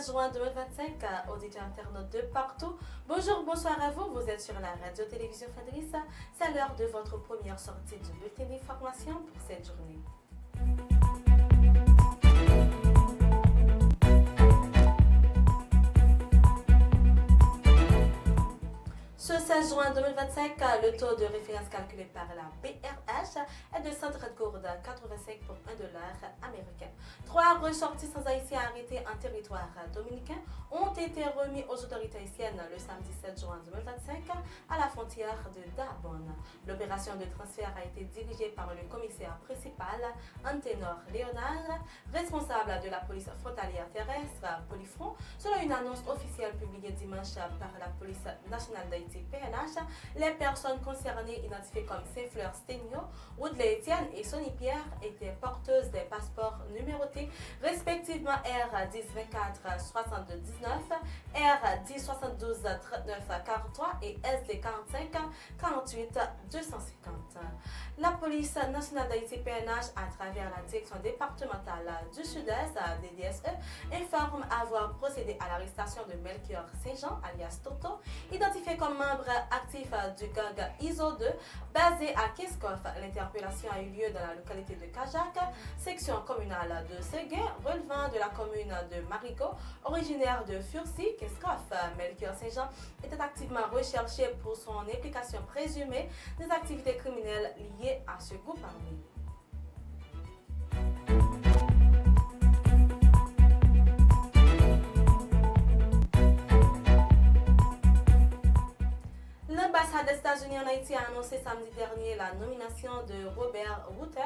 16 juin 2025, auditeurs internautes de partout. Bonjour, bonsoir à vous. Vous êtes sur la radio-télévision Fabrice. C'est l'heure de votre première sortie du bulletin d'information pour cette journée. Ce 16 juin 2025, le taux de référence calculé par la BRH est de 130 gourdes 85 pour $1 américain. 3 ressortissants haïtiens arrêtés en territoire dominicain ont été remis aux autorités haïtiennes le samedi 7 juin 2025 à la frontière de Darbonne. L'opération de transfert a été dirigée par le commissaire principal Anténor Léonard, responsable de la police frontalière terrestre Polyfront, selon une annonce officielle publiée dimanche par la police nationale d'Haïti PNH. Les personnes concernées, identifiées comme Saint-Fleur Stegno, Woodley Etienne et Sonny Pierre, étaient porteuses des passeports numérotés respectivement R1024 62 19, R1072 39 43 et SD45 48 250. La police nationale d'Haïti PNH, à travers la direction départementale du Sud-Est, DDSE, informe avoir procédé à l'arrestation de Melchior Saint-Jean, alias Toto, identifié comme membre actif du gang ISO 2, basé à Kiskoff. L'interpellation a eu lieu dans la localité de Kajak, section communale de Séguin, relevant de la commune de Marigot, originaire de Furcy, Kiskoff. Melchior Saint-Jean était activement recherché pour son implication présumée des activités criminelles liées à ce groupe armé. L'ambassade des États-Unis en Haïti a annoncé samedi dernier la nomination de Robert Rutter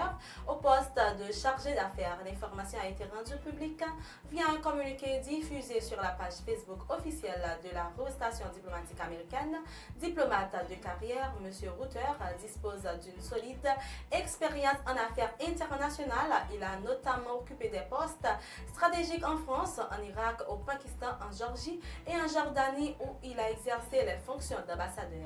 au poste de chargé d'affaires. L'information a été rendue publique via un communiqué diffusé sur la page Facebook officielle de la représentation diplomatique américaine. Diplomate de carrière, M. Rutter dispose d'une solide expérience en affaires internationales. Il a notamment occupé des postes stratégiques en France, en Irak, au Pakistan, en Géorgie et en Jordanie, où il a exercé les fonctions d'ambassadeur.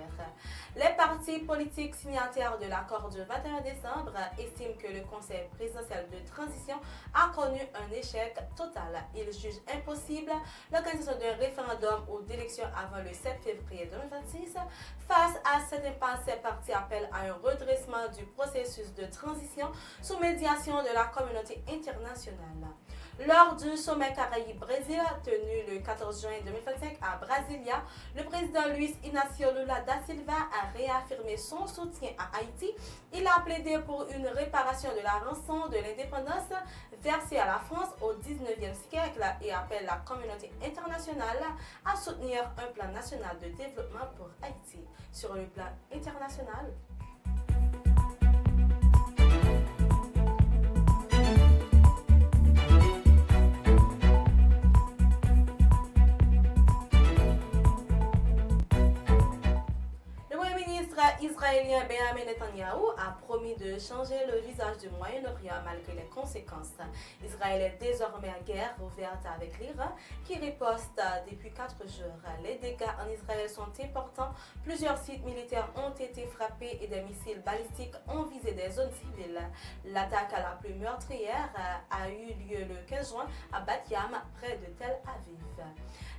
Les partis politiques signataires de l'accord du 21 décembre estiment que le Conseil présidentiel de transition a connu un échec total. Ils jugent impossible l'organisation d'un référendum ou d'élections avant le 7 février 2026. Face à cette impasse, ces partis appellent à un redressement du processus de transition sous médiation de la communauté internationale. Lors du sommet Caraïbes-Brésil tenu le 14 juin 2025 à Brasilia, le président Luiz Inácio Lula da Silva a réaffirmé son soutien à Haïti. Il a plaidé pour une réparation de la rançon de l'indépendance versée à la France au XIXe siècle et appelle la communauté internationale à soutenir un plan national de développement pour Haïti. Sur le plan international, israélien Benjamin Netanyahou a promis de changer le visage du Moyen-Orient malgré les conséquences. Israël est désormais en guerre ouverte avec l'Iran qui riposte depuis 4 jours. Les dégâts en Israël sont importants. Plusieurs sites militaires ont été frappés et des missiles balistiques ont visé des zones civiles. L'attaque la plus meurtrière a eu lieu le 15 juin à Bat Yam, près de Tel Aviv.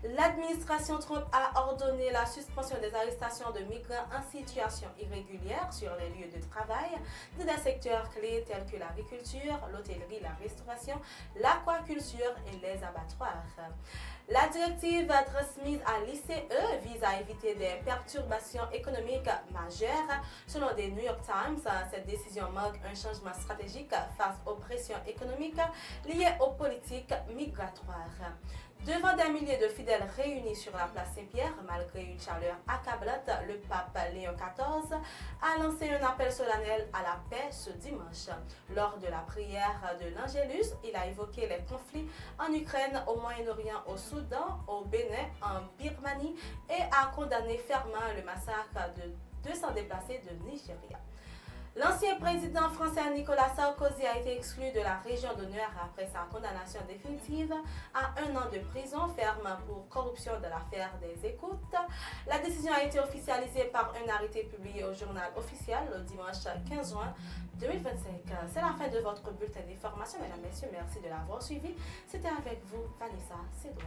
L'administration Trump a ordonné la suspension des arrestations de migrants en situation irrégulière sur les lieux de travail dans des secteurs clés tels que l'agriculture, l'hôtellerie, la restauration, l'aquaculture et les abattoirs. La directive transmise à l'ICE vise à éviter des perturbations économiques majeures. Selon des New York Times, cette décision marque un changement stratégique face aux pressions économiques liées aux politiques migratoires. Devant des milliers de fidèles réunis sur la place Saint-Pierre, malgré une chaleur accablante, le pape Léon XIV a lancé un appel solennel à la paix ce dimanche. Lors de la prière de l'Angélus, il a évoqué les conflits en Ukraine, au Moyen-Orient, au Soudan, au Bénin, en Birmanie et a condamné fermement le massacre de 200 déplacés de Nigeria. L'ancien président français Nicolas Sarkozy a été exclu de la Région d'honneur après sa condamnation définitive à 1 an de prison ferme pour corruption de l'affaire des écoutes. La décision a été officialisée par un arrêté publié au journal officiel le dimanche 15 juin 2025. C'est la fin de votre bulletin d'information, mesdames et messieurs. Merci de l'avoir suivi. C'était avec vous, Vanessa Cédouane.